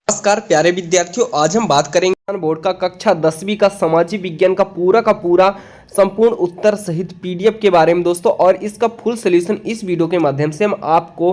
नमस्कार प्यारे विद्यार्थियों, आज हम बात करेंगे बोर्ड का कक्षा 10वीं का सामाजिक विज्ञान का पूरा संपूर्ण उत्तर सहित पीडीएफ के बारे में दोस्तों। और इसका फुल सॉल्यूशन इस वीडियो के माध्यम से हम आपको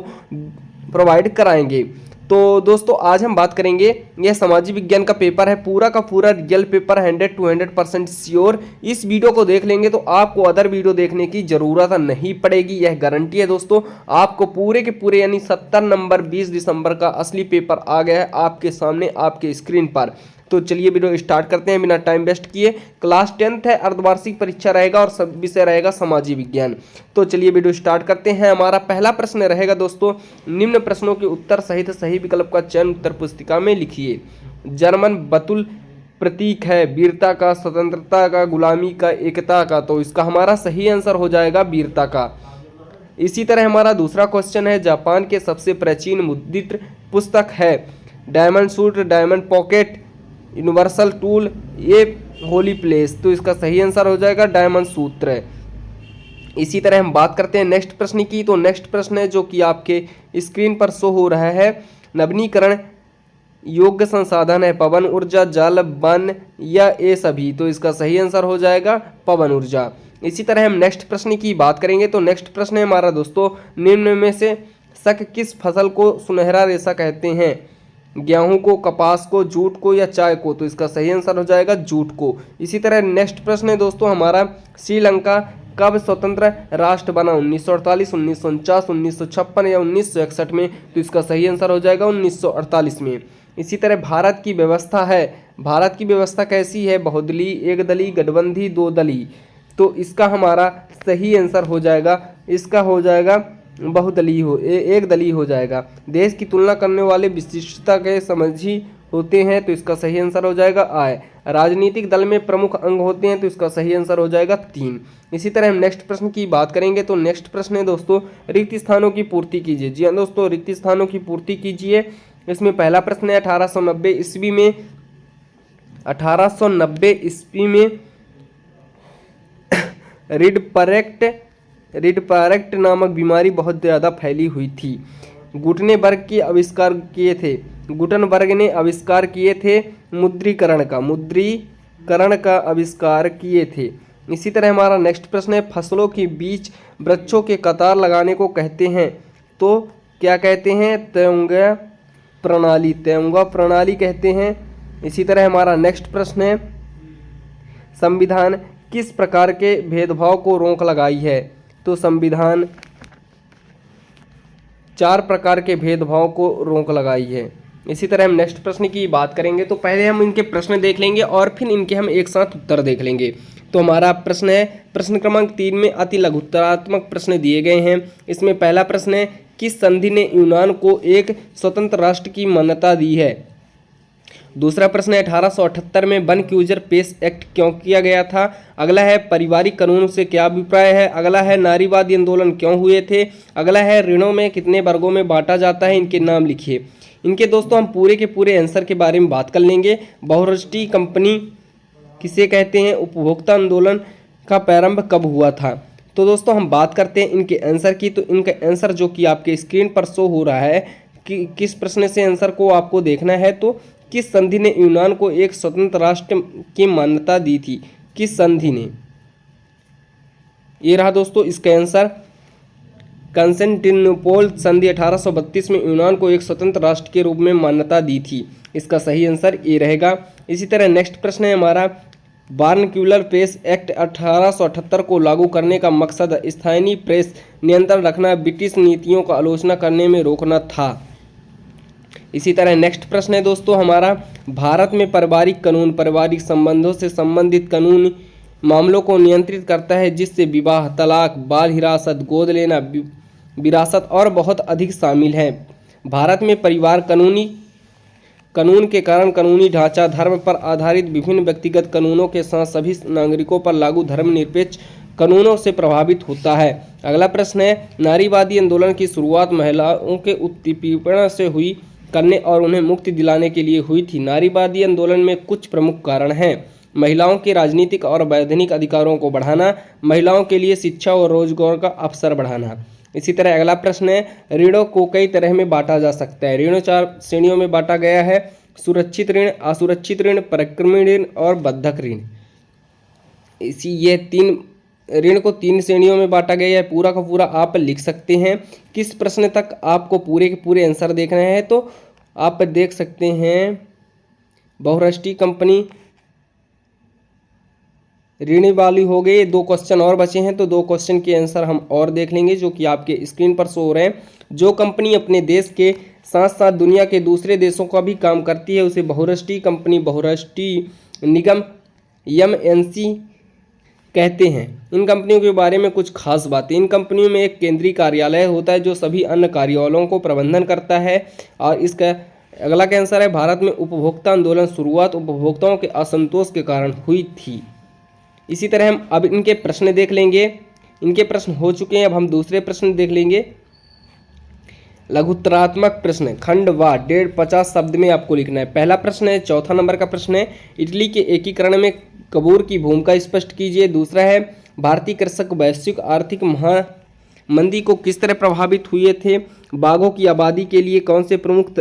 प्रोवाइड कराएंगे। तो दोस्तों आज हम बात करेंगे, यह सामाजिक विज्ञान का पेपर है, पूरा का पूरा रियल पेपर 100 to 100% श्योर। इस वीडियो को देख लेंगे तो आपको अदर वीडियो देखने की जरूरत नहीं पड़ेगी, यह गारंटी है दोस्तों। आपको पूरे के पूरे यानी 70 नंबर 20 दिसंबर का असली पेपर आ गया है आपके सामने आपके स्क्रीन पर। तो चलिए वीडियो स्टार्ट करते हैं बिना टाइम वेस्ट किए। क्लास 10th है, अर्धवार्षिक परीक्षा रहेगा और सब विषय रहेगा सामाजिक विज्ञान। तो चलिए वीडियो स्टार्ट करते हैं। हमारा पहला प्रश्न रहेगा दोस्तों, निम्न प्रश्नों के उत्तर सहित सही विकल्प का चयन उत्तर पुस्तिका में लिखिए। जर्मन बतुल प्रतीक है वीरता का, स्वतंत्रता का, गुलामी का, एकता का। तो इसका हमारा सही आंसर हो जाएगा वीरता का। इसी तरह हमारा दूसरा क्वेश्चन है, जापान के सबसे प्राचीन मुद्रित पुस्तक है diamond suit, diamond pocket, universal tool, ये होली प्लेस। तो इसका सही आंसर हो जाएगा डायमंड सूत्र। इसी तरह हम बात करते हैं नेक्स्ट प्रश्न की। तो नेक्स्ट प्रश्न है जो कि आपके स्क्रीन पर शो हो रहा है, नवीनीकरण योग्य संसाधन है पवन ऊर्जा, जल, वन या ये सभी। तो इसका सही आंसर हो जाएगा पवन ऊर्जा। इसी तरह हम नेक्स्ट प्रश्न की बात करेंगे। तो नेक्स्ट प्रश्न है हमारा दोस्तों, निम्न में से शक किस फसल को सुनहरा रेशा कहते हैं? गेहूं को, कपास को, जूट को या चाय को। तो इसका सही आंसर हो जाएगा जूट को। इसी तरह नेक्स्ट प्रश्न है दोस्तों हमारा, श्रीलंका कब स्वतंत्र राष्ट्र बना? 1948, 1949, 1956 या 1961 में। तो इसका सही आंसर हो जाएगा 1948 में। इसी तरह भारत की व्यवस्था है, भारत की व्यवस्था कैसी है? बहुदलीय, एक दलीय, गठबंधी, दो दलीय। तो इसका हमारा सही आंसर हो जाएगा, इसका हो जाएगा बहुदलीय हो, एक दलीय हो जाएगा। देश की तुलना करने वाले विशिष्टता के समझी होते हैं। तो इसका सही आंसर हो जाएगा आय। राजनीतिक दल में प्रमुख अंग होते हैं। तो इसका सही आंसर हो जाएगा 3। इसी तरह हम नेक्स्ट प्रश्न की बात करेंगे। तो नेक्स्ट प्रश्न है दोस्तों, रिक्त स्थानों की पूर्ति कीजिए। जी हाँ दोस्तों, रिक्त स्थानों की पूर्ति कीजिए। इसमें पहला प्रश्न है 1890 ईस्वी में, 1890 ईस्वी में रिडपैरेक्ट नामक बीमारी बहुत ज़्यादा फैली हुई थी। गुटनबर्ग के आविष्कार किए थे, गुटनबर्ग ने आविष्कार किए थे मुद्रीकरण का आविष्कार किए थे। इसी तरह हमारा नेक्स्ट प्रश्न है, फसलों के बीच वृक्षों के कतार लगाने को कहते हैं। तो क्या कहते हैं? त्योंगा प्रणाली कहते हैं। इसी तरह हमारा नेक्स्ट प्रश्न है, संविधान किस प्रकार के भेदभाव को रोक लगाई है? तो संविधान 4 प्रकार के भेदभाव को रोक लगाई है। इसी तरह हम नेक्स्ट प्रश्न की बात करेंगे। तो पहले हम इनके प्रश्न देख लेंगे और फिर इनके हम एक साथ उत्तर देख लेंगे। तो हमारा प्रश्न है, प्रश्न क्रमांक 3 में अति लघुत्तरात्मक प्रश्न दिए गए हैं। इसमें पहला प्रश्न है, किस संधि ने यूनान को एक स्वतंत्र राष्ट्र की मान्यता दी है? दूसरा प्रश्न है, 1878 में वन क्यूजर पेश एक्ट क्यों किया गया था? अगला है, पारिवारिक कानून से क्या अभिप्राय है? अगला है, नारीवादी आंदोलन क्यों हुए थे? अगला है, ऋणों में कितने वर्गों में बांटा जाता है? इनके नाम लिखिए। इनके दोस्तों हम पूरे के पूरे आंसर के बारे में बात कर लेंगे। बहुराष्ट्रीय कंपनी किसे कहते हैं? उपभोक्ता आंदोलन का प्रारंभ कब हुआ था? तो दोस्तों हम बात करते हैं इनके आंसर की। तो इनका आंसर जो कि आपके स्क्रीन पर शो हो रहा है कि किस प्रश्न से आंसर को आपको देखना है। तो किस संधि ने यूनान को एक स्वतंत्र राष्ट्र की मान्यता दी थी? किस संधि ने? ये रहा दोस्तों इसका आंसर, कॉन्स्टेंटिनोपल संधि 1832 में यूनान को एक स्वतंत्र राष्ट्र के रूप में मान्यता दी थी। इसका सही आंसर ये रहेगा। इसी तरह नेक्स्ट प्रश्न है हमारा, बार्नक्यूलर प्रेस एक्ट 1878 को लागू करने का मकसद स्थानीय प्रेस नियंत्रण रखना, ब्रिटिश नीतियों का आलोचना करने में रोकना था। इसी तरह नेक्स्ट प्रश्न है दोस्तों हमारा, भारत में पारिवारिक कानून पारिवारिक संबंधों से संबंधित कानूनी मामलों को नियंत्रित करता है, जिससे विवाह, तलाक, बाल हिरासत, गोद लेना, विरासत और बहुत अधिक शामिल हैं। भारत में परिवार कानून के कारण कानूनी ढांचा, धर्म पर आधारित विभिन्न व्यक्तिगत कानूनों के साथ सभी नागरिकों पर लागू धर्मनिरपेक्ष कानूनों से प्रभावित होता है। अगला प्रश्न है, नारीवादी आंदोलन की शुरुआत महिलाओं के उत्पीड़न से हुई करने और उन्हें मुक्ति दिलाने के लिए हुई थी। नारीवादी आंदोलन में कुछ प्रमुख कारण हैं, महिलाओं के राजनीतिक और वैधानिक अधिकारों को बढ़ाना, महिलाओं के लिए शिक्षा और रोजगार का अवसर बढ़ाना। इसी तरह अगला प्रश्न है, ऋणों को कई तरह में बांटा जा सकता है। ऋणों 4 श्रेणियों में बांटा गया है। सुरक्षित ऋण, असुरक्षित ऋण, परिक्रमी ऋण और बंधक ऋण। ये 3 ऋण को 3 श्रेणियों में बांटा गया है। पूरा का पूरा आप लिख सकते हैं। किस प्रश्न तक आपको पूरे के पूरे आंसर देखना है तो आप देख सकते हैं बहुराष्ट्रीय कंपनी ऋण वाली हो गई। 2 क्वेश्चन और बचे हैं तो 2 क्वेश्चन के आंसर हम और देख लेंगे जो कि आपके स्क्रीन पर शो हो रहे हैं। जो कंपनी अपने देश के साथ साथ दुनिया के दूसरे देशों का भी काम करती है उसे बहुराष्ट्रीय कंपनी, बहुराष्ट्रीय निगम MNC कहते हैं। इन कंपनियों के बारे में कुछ खास बातें। इन कंपनियों में एक केंद्रीय कार्यालय होता है जो सभी अन्य कार्यालयों को प्रबंधन करता है। और इसका अगला का आंसर है भारत में उपभोक्ता आंदोलन शुरुआत उपभोक्ताओं के असंतोष के कारण हुई थी। इसी तरह हम अब इनके प्रश्न देख लेंगे। इनके प्रश्न हो चुके हैं, अब हम दूसरे प्रश्न देख लेंगे। लघुत्तरात्मक प्रश्न खंड वा 150 शब्द में आपको लिखना है। पहला प्रश्न है, चौथा नंबर का प्रश्न है, इटली के एकीकरण में कपूर की भूमिका स्पष्ट कीजिए। दूसरा है, भारतीय कृषक वैश्विक आर्थिक महामंदी को किस तरह प्रभावित हुए थे। बाघों की आबादी के लिए कौन से प्रमुख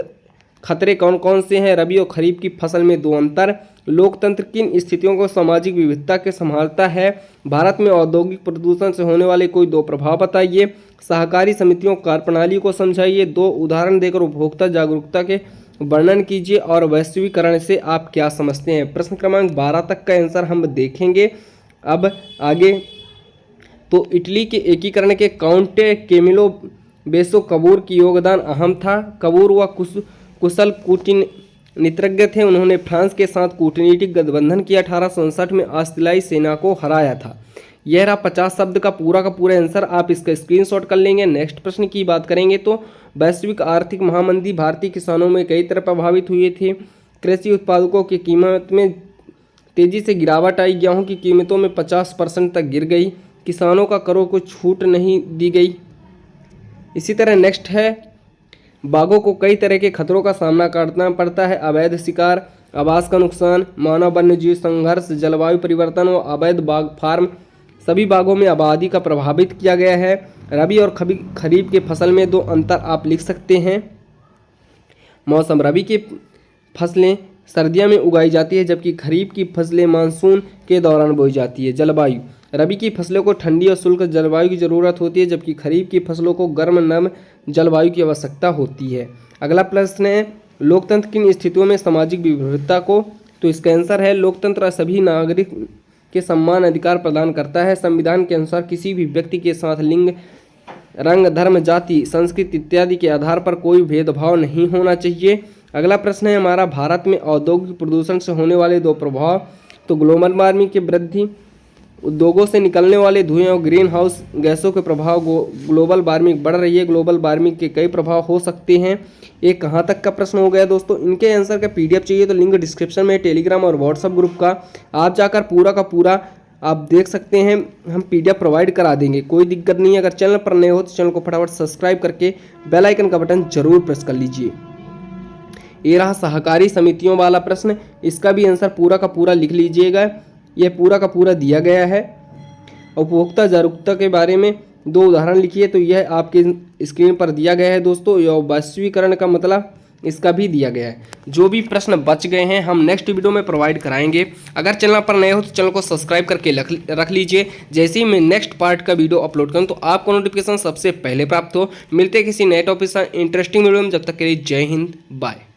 खतरे कौन कौन से हैं। रबी और खरीफ की फसल में 2 अंतर। लोकतंत्र किन स्थितियों को सामाजिक विविधता के संभालता है। भारत में औद्योगिक प्रदूषण से होने वाले कोई 2 प्रभाव बताइए। सहकारी समितियों कार्यप्रणाली को समझाइए। 2 उदाहरण देकर उपभोक्ता जागरूकता के वर्णन कीजिए और वैश्वीकरण से आप क्या समझते हैं। प्रश्न क्रमांक 12 तक का आंसर हम देखेंगे। अब आगे तो इटली के एकीकरण के काउंट कैमिलो बेसो कपूर की योगदान अहम था। कपूर व कुशल कूटनीतिज्ञ थे। उन्होंने फ्रांस के साथ कूटनीतिक गठबंधन किया। 1859 में ऑस्ट्रेलियाई सेना को हराया था। यह रहा 50 शब्द का पूरा आंसर। आप इसका स्क्रीनशॉट कर लेंगे। नेक्स्ट प्रश्न की बात करेंगे तो वैश्विक आर्थिक महामंदी भारतीय किसानों में कई तरह प्रभावित हुए थे। कृषि उत्पादकों की कीमत में तेजी से गिरावट आई। गेहूं की कीमतों में 50% तक गिर गई। किसानों का करों को छूट नहीं दी गई। इसी तरह नेक्स्ट है, बाघों को कई तरह के खतरों का सामना करना पड़ता है। अवैध शिकार, आवास का नुकसान, मानव वन्यजीव संघर्ष, जलवायु परिवर्तन और अवैध बाघ फार्म सभी बाघों में आबादी का प्रभावित किया गया है। रबी और खरीफ के फसल में 2 अंतर आप लिख सकते हैं। मौसम, रबी की फसलें सर्दियों में उगाई जाती है जबकि खरीफ की फसलें मानसून के दौरान बोई जाती है। जलवायु, रबी की फसलों को ठंडी और शुष्क जलवायु की जरूरत होती है जबकि खरीफ की फसलों को गर्म नम जलवायु की आवश्यकता होती है। अगला प्रश्न है, लोकतंत्र किन स्थितियों में सामाजिक विविधता को, तो इसका आंसर है लोकतंत्र सभी नागरिक के सम्मान अधिकार प्रदान करता है। संविधान के अनुसार किसी भी व्यक्ति के साथ लिंग, रंग, धर्म, जाति, संस्कृति इत्यादि के आधार पर कोई भेदभाव नहीं होना चाहिए। अगला प्रश्न है हमारा, भारत में औद्योगिक प्रदूषण से होने वाले 2 प्रभाव, तो ग्लोबल वार्मिंग की वृद्धि, उद्योगों से निकलने वाले धुएं और ग्रीन हाउस गैसों के प्रभाव। ग्लोबल वार्मिंग बढ़ रही है। ग्लोबल वार्मिंग के कई प्रभाव हो सकते हैं। ये कहाँ तक का प्रश्न हो गया दोस्तों। इनके आंसर का PDF चाहिए तो लिंक डिस्क्रिप्शन में टेलीग्राम और व्हाट्सएप ग्रुप का आप जाकर पूरा का पूरा आप देख सकते हैं। हम PDF प्रोवाइड करा देंगे, कोई दिक्कत नहीं है। अगर चैनल पर नए हो तो चैनल को फटाफट सब्सक्राइब करके बेल आइकन का बटन जरूर प्रेस कर लीजिए। ये रहा सहकारी समितियों वाला प्रश्न, इसका भी आंसर पूरा का पूरा लिख लीजिएगा। यह पूरा का पूरा दिया गया है। उपभोक्ता जागरूकता के बारे में 2 उदाहरण लिखिए, तो यह आपके स्क्रीन पर दिया गया है दोस्तों। यह वैश्वीकरण का मतलब इसका भी दिया गया है। जो भी प्रश्न बच गए हैं हम नेक्स्ट वीडियो में प्रोवाइड कराएंगे। अगर चैनल पर नए हो तो चैनल को सब्सक्राइब करके रख लीजिए। जैसे ही मैं नेक्स्ट पार्ट का वीडियो अपलोड करूं तो आपको नोटिफिकेशन सबसे पहले प्राप्त हो। मिलते हैं किसी नए टॉपिक से इंटरेस्टिंग वीडियो में, जब तक के लिए जय हिंद, बाय।